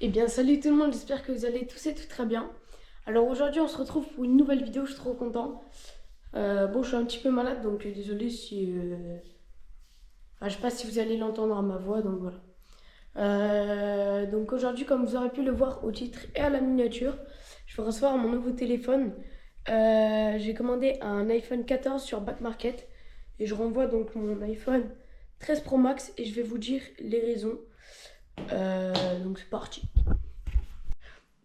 Eh bien salut tout le monde, j'espère que vous allez tous et toutes très bien. Alors aujourd'hui on se retrouve pour une nouvelle vidéo, je suis trop content. Bon, je suis un petit peu malade donc désolé si... je sais pas si vous allez l'entendre à ma voix, donc voilà. Donc aujourd'hui, comme vous aurez pu le voir au titre et à la miniature, je vais recevoir mon nouveau téléphone. J'ai commandé un iPhone 14 sur Back Market et je renvoie donc mon iPhone 13 Pro Max et je vais vous dire les raisons. Donc c'est parti.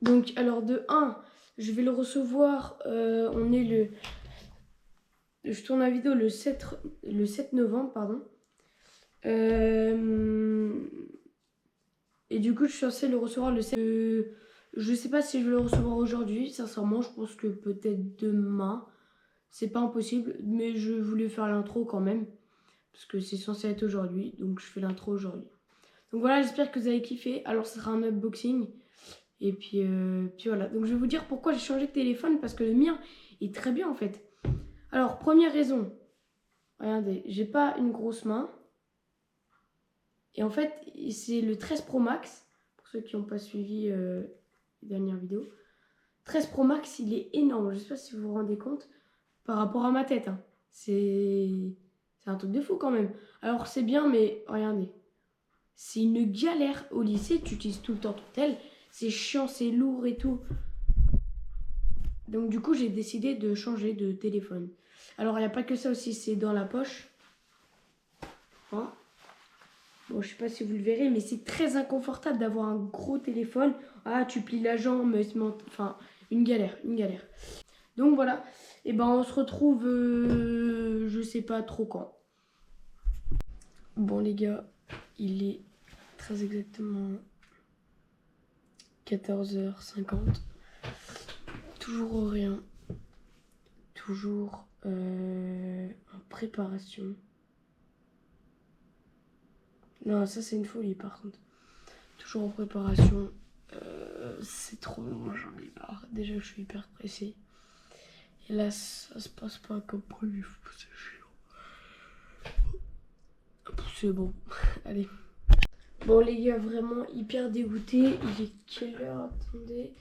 Donc alors de 1, je vais le recevoir, on est le... Je tourne la vidéo le 7 novembre, pardon. Et du coup, je suis censée le recevoir le 7. Je sais pas si je vais le recevoir aujourd'hui, sincèrement, je pense que peut-être demain. C'est pas impossible, mais je voulais faire l'intro quand même, parce que c'est censé être aujourd'hui, donc je fais l'intro aujourd'hui. Donc voilà, j'espère que vous avez kiffé. Alors, ce sera un unboxing. Et puis voilà. Donc je vais vous dire pourquoi j'ai changé de téléphone, parce que le mien est très bien en fait. Alors, première raison. Regardez, j'ai pas une grosse main. Et en fait, c'est le 13 Pro Max. Pour ceux qui n'ont pas suivi les dernières vidéos. 13 Pro Max, il est énorme. Je sais pas si vous vous rendez compte. Par rapport à ma tête. Hein. C'est un truc de fou quand même. Alors c'est bien, mais regardez. C'est une galère au lycée. Tu utilises tout le temps ton tel. C'est chiant, c'est lourd et tout. Donc du coup, j'ai décidé de changer de téléphone. Alors, il n'y a pas que ça aussi, c'est dans la poche. Hein, bon, je sais pas si vous le verrez, mais c'est très inconfortable d'avoir un gros téléphone. Ah, tu plies la jambe, enfin, une galère, une galère. Donc voilà, et ben on se retrouve, je sais pas trop quand. Bon les gars, il est très exactement 14h50. Toujours rien. Toujours en préparation. Non, ça c'est une folie par contre. Toujours en préparation. C'est trop long, j'en ai marre. Déjà, je suis hyper pressé. Et là, ça se passe pas comme prévu. C'est chiant. C'est bon. Allez. Bon, les gars, vraiment hyper dégoûté. Il est quelle heure? Attendez.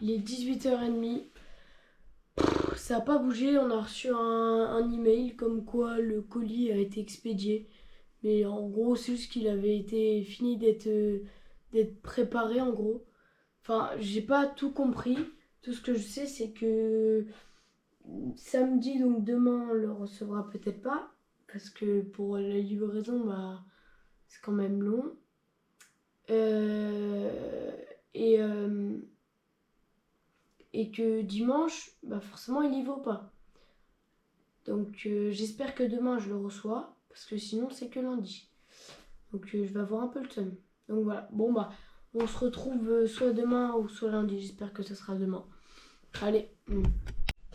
Il est 18h30. Ça n'a pas bougé. On a reçu un email comme quoi le colis a été expédié. Mais en gros, c'est juste qu'il avait été fini d'être préparé en gros. Enfin, j'ai pas tout compris. Tout ce que je sais, c'est que samedi, donc demain, on le recevra peut-être pas. Parce que pour la livraison, bah, c'est quand même long. Euh, et, euh, et que dimanche, bah forcément, il y vaut pas. Donc j'espère que demain, je le reçois. Parce que sinon, c'est que lundi. Donc je vais avoir un peu le seum. Donc voilà. Bon, bah, on se retrouve soit demain ou soit lundi. J'espère que ce sera demain. Allez.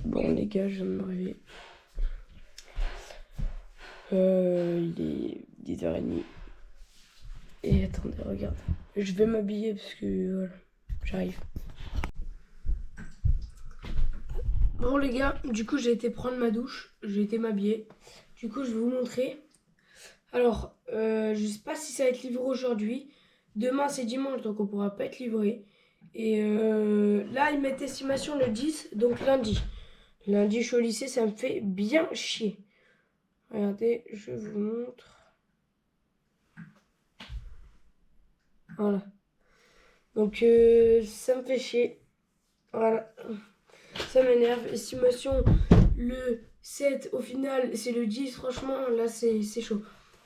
Bon les gars, je viens de me réveiller. Il est 10h30. Et attendez, regarde. Je vais m'habiller parce que voilà, j'arrive. Bon les gars, du coup j'ai été prendre ma douche. J'ai été m'habiller. Du coup je vais vous montrer. Alors, je sais pas si ça va être livré aujourd'hui. Demain c'est dimanche donc on pourra pas être livré. Et là ils mettent estimation le 10, donc lundi. Lundi je suis au lycée, ça me fait bien chier. Regardez, je vous montre. Voilà. Donc ça me fait chier. Voilà. Ça m'énerve. Estimation le 7, au final c'est le 10. Franchement là c'est chaud.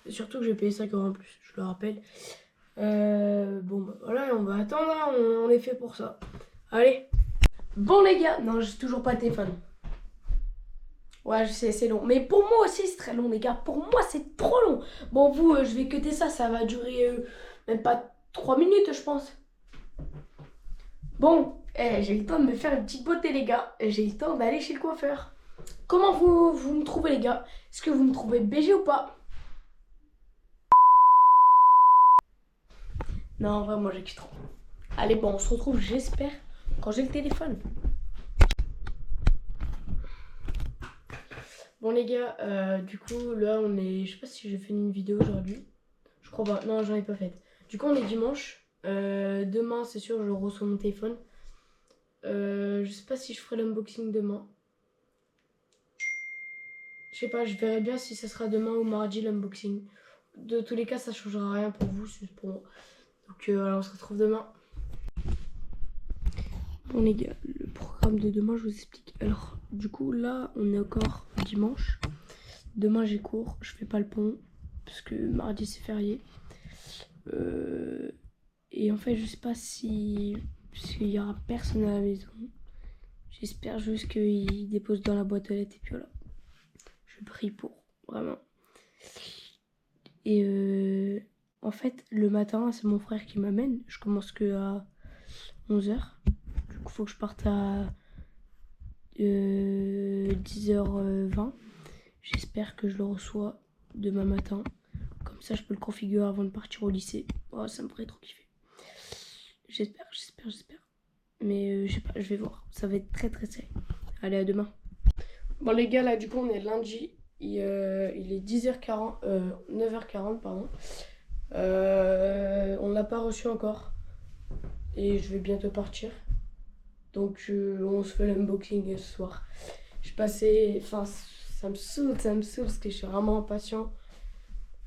Surtout que j'ai payé 5 € en plus, je le rappelle. Bon bah voilà, on va attendre, hein. On est fait pour ça. Allez. Bon les gars, non j'ai toujours pas de téléphone. Ouais je sais c'est long. Mais pour moi aussi c'est très long les gars. Pour moi c'est trop long. Bon vous je vais cuter ça, ça va durer même pas 3 minutes je pense. Bon, j'ai eu le temps de me faire une petite beauté les gars. J'ai eu le temps d'aller chez le coiffeur. Comment vous me trouvez les gars? Est-ce que vous me trouvez BG ou pas? Non, vraiment j'excuse trop. Allez bon, on se retrouve j'espère quand j'ai le téléphone. Bon les gars, du coup là je sais pas si j'ai fait une vidéo aujourd'hui. Je crois pas, non j'en ai pas fait. Du coup on est dimanche. Demain, c'est sûr, je reçois mon téléphone. Je sais pas si je ferai l'unboxing demain. Je sais pas, je verrai bien si ça sera demain ou mardi l'unboxing. De tous les cas, ça changera rien pour vous, c'est pour moi. Donc voilà, on se retrouve demain. Bon les gars, le programme de demain, je vous explique. Alors, du coup, là, on est encore dimanche. Demain, j'ai cours, je fais pas le pont, parce que mardi, c'est férié. Et en fait, je sais pas si... Parce qu'il y aura personne à la maison. J'espère juste qu'ils déposent dans la boîte aux lettres et puis voilà. Je prie pour, vraiment. Et en fait, le matin, c'est mon frère qui m'amène. Je commence que à 11h. Du coup, il faut que je parte à 10h20. J'espère que je le reçois demain matin. Comme ça, je peux le configurer avant de partir au lycée. Oh, ça me ferait trop kiffer. J'espère. Mais je sais pas, je vais voir. Ça va être très serré. Allez, à demain. Bon les gars, là du coup on est lundi. Il est 10h40, 9h40 pardon. On l'a pas reçu encore. Et je vais bientôt partir. Donc on se fait l'unboxing ce soir. Je passais... Enfin, ça me saoule parce que je suis vraiment impatient.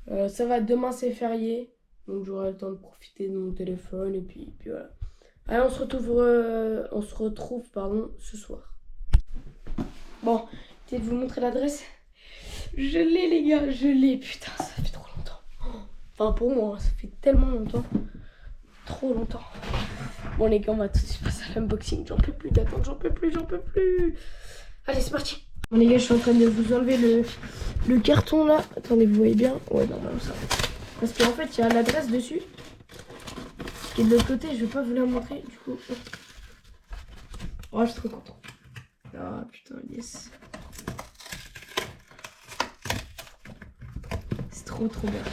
Ça va, demain c'est férié. Donc j'aurai le temps de profiter de mon téléphone et puis voilà. Allez, on se retrouve pardon, ce soir. Bon, peut-être vous montrer l'adresse. Je l'ai les gars, je l'ai. Putain, ça fait trop longtemps. Enfin pour moi, ça fait tellement longtemps. Trop longtemps. Bon les gars, on va tout de suite passer à l'unboxing. J'en peux plus d'attendre, j'en peux plus. Allez, c'est parti. Bon les gars, je suis en train de vous enlever le carton là. Attendez, vous voyez bien? Ouais, normalement ça. Parce qu'en fait, il y a l'adresse dessus. Et de l'autre côté, je vais pas vous la montrer. Du coup... Oh, je suis trop content. Ah putain, yes. C'est trop bien.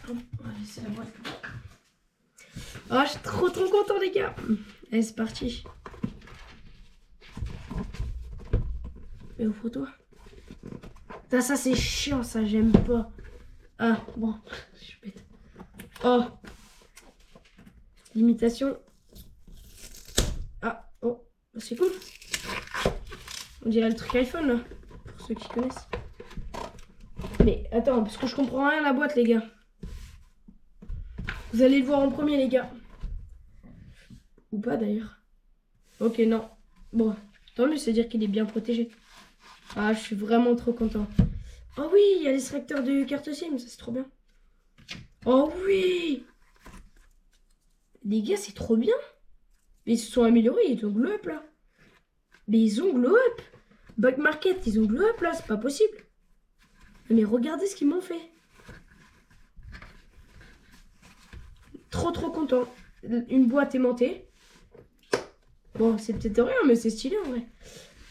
On va laisser la boîte. Oh, je suis trop content les gars. Allez, c'est parti. Et ouvre-toi. Putain, ça c'est chiant, ça j'aime pas. Ah, bon, je suis bête. Oh. L'imitation. Ah, oh, c'est cool. On dirait le truc iPhone là, pour ceux qui connaissent. Mais attends, parce que je comprends rien à la boîte les gars. Vous allez le voir en premier les gars. Ou pas d'ailleurs. Ok, non. Bon, tant mieux, c'est-à-dire qu'il est bien protégé. Ah, je suis vraiment trop content. Oh oui, il y a l'extracteur de carte SIM, ça c'est trop bien. Oh oui. Les gars, c'est trop bien. Mais ils se sont améliorés, ils ont glow up là. Mais ils ont glow up. Back Market, ils ont glow up là, c'est pas possible. Mais regardez ce qu'ils m'ont fait. Trop content. Une boîte aimantée. Bon, c'est peut-être rien, mais c'est stylé en vrai.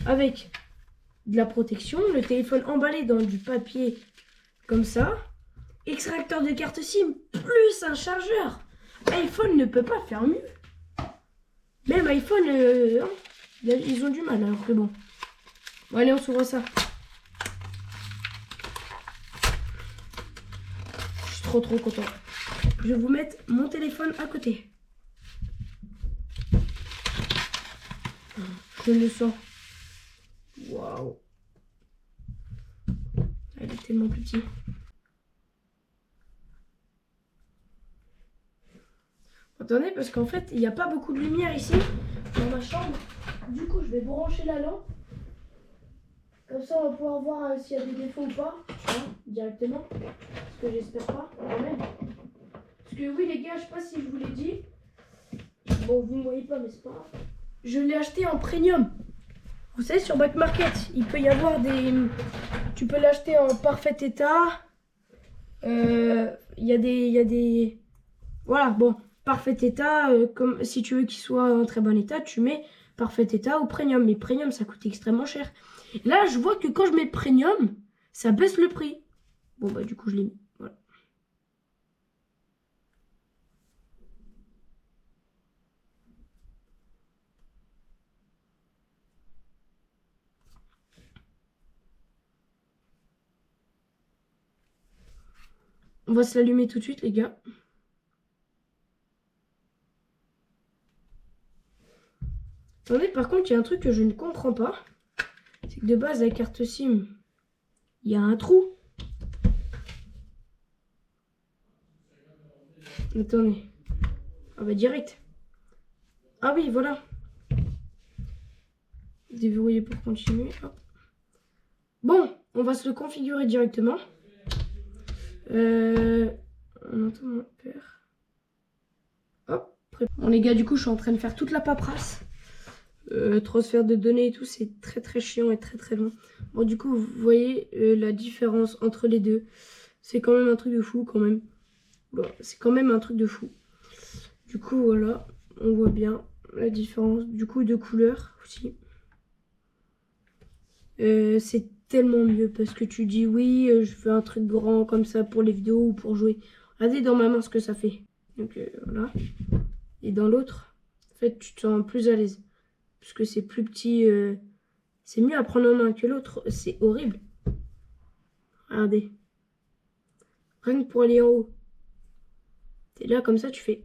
Avec de la protection, le téléphone emballé dans du papier comme ça. Extracteur de carte SIM plus un chargeur. iPhone ne peut pas faire mieux. Même iPhone, ils ont du mal alors que bon. Bon, allez, on s'ouvre ça. Je suis trop content. Je vais vous mettre mon téléphone à côté. Je le sens. Waouh. Elle est tellement plus petite. Attendez, parce qu'en fait, il n'y a pas beaucoup de lumière ici, dans ma chambre. Du coup, je vais brancher la lampe. Comme ça, on va pouvoir voir s'il y a des défauts ou pas, tu vois, directement. Parce que j'espère pas, quand même. Parce que oui, les gars, je sais pas si je vous l'ai dit. Bon, vous ne voyez pas, mais c'est pas grave. Je l'ai acheté en premium. Vous savez, sur Back Market, il peut y avoir des... Tu peux l'acheter en parfait état. Il y a des... Voilà, bon, parfait état. Comme si tu veux qu'il soit en très bon état, tu mets parfait état ou premium. Mais premium, ça coûte extrêmement cher. Et là, je vois que quand je mets premium, ça baisse le prix. Bon, bah, du coup, je l'ai mis. Voilà. On va se l'allumer tout de suite, les gars. Attendez, par contre, il y a un truc que je ne comprends pas. C'est que de base, la carte SIM, il y a un trou. Attendez. Ah bah direct. Ah oui, voilà. Déverrouiller pour continuer. Hop. Bon, on va se le configurer directement. On entend mon père. Hop. Bon les gars, du coup, je suis en train de faire toute la paperasse. Transfert de données et tout, c'est très chiant et très long. Bon, du coup, vous voyez la différence entre les deux. C'est quand même un truc de fou, quand même. Bon, c'est quand même un truc de fou. Du coup, voilà, on voit bien la différence. Du coup, de couleur aussi. C'est tellement mieux parce que tu dis oui, je fais un truc grand comme ça pour les vidéos ou pour jouer. Regardez dans ma main ce que ça fait. Donc voilà. Et dans l'autre, en fait, tu te sens plus à l'aise. Parce que c'est plus petit. C'est mieux à prendre en main que l'autre. C'est horrible. Regardez. Rien que pour aller en haut. T'es là comme ça, tu fais.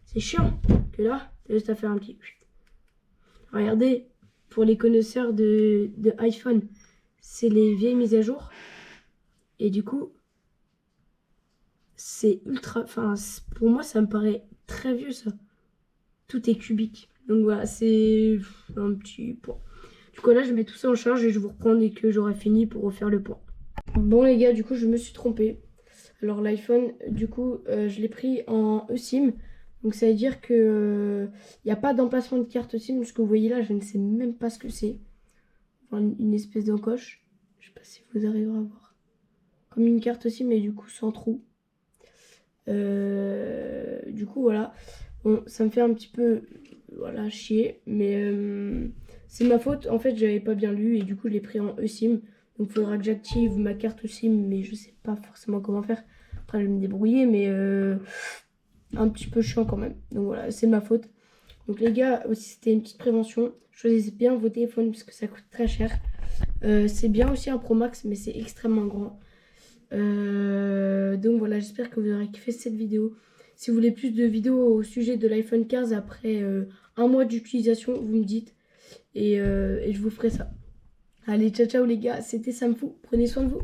C'est chiant. Que là, t'as juste à faire un petit. Regardez, pour les connaisseurs de iPhone, c'est les vieilles mises à jour. Et du coup, c'est ultra. Enfin, pour moi, ça me paraît très vieux ça. Tout est cubique. Donc voilà, c'est un petit point. Du coup, là, je mets tout ça en charge et je vous reprends dès que j'aurai fini pour refaire le point. Bon, les gars, du coup, je me suis trompée. Alors, l'iPhone, du coup, je l'ai pris en eSIM. Donc, ça veut dire que il n'y a pas d'emplacement de carte SIM. Ce que vous voyez là, je ne sais même pas ce que c'est. Enfin, une espèce d'encoche. Je sais pas si vous arriverez à voir. Comme une carte SIM, mais du coup, sans trou. Du coup, voilà. Bon, ça me fait un petit peu voilà, chier, mais c'est ma faute. En fait, j'avais pas bien lu et du coup, je l'ai pris en eSIM. Donc, il faudra que j'active ma carte SIM, mais je sais pas forcément comment faire. Après, je vais me débrouiller, mais un petit peu chiant quand même. Donc, voilà, c'est ma faute. Donc, les gars, aussi, c'était une petite prévention. Choisissez bien vos téléphones parce que ça coûte très cher. C'est bien aussi un Pro Max, mais c'est extrêmement grand. Donc voilà, j'espère que vous aurez kiffé cette vidéo. Si vous voulez plus de vidéos au sujet de l'iPhone 15 après un mois d'utilisation, vous me dites et je vous ferai ça. Allez, ciao ciao les gars, c'était Samfou, prenez soin de vous.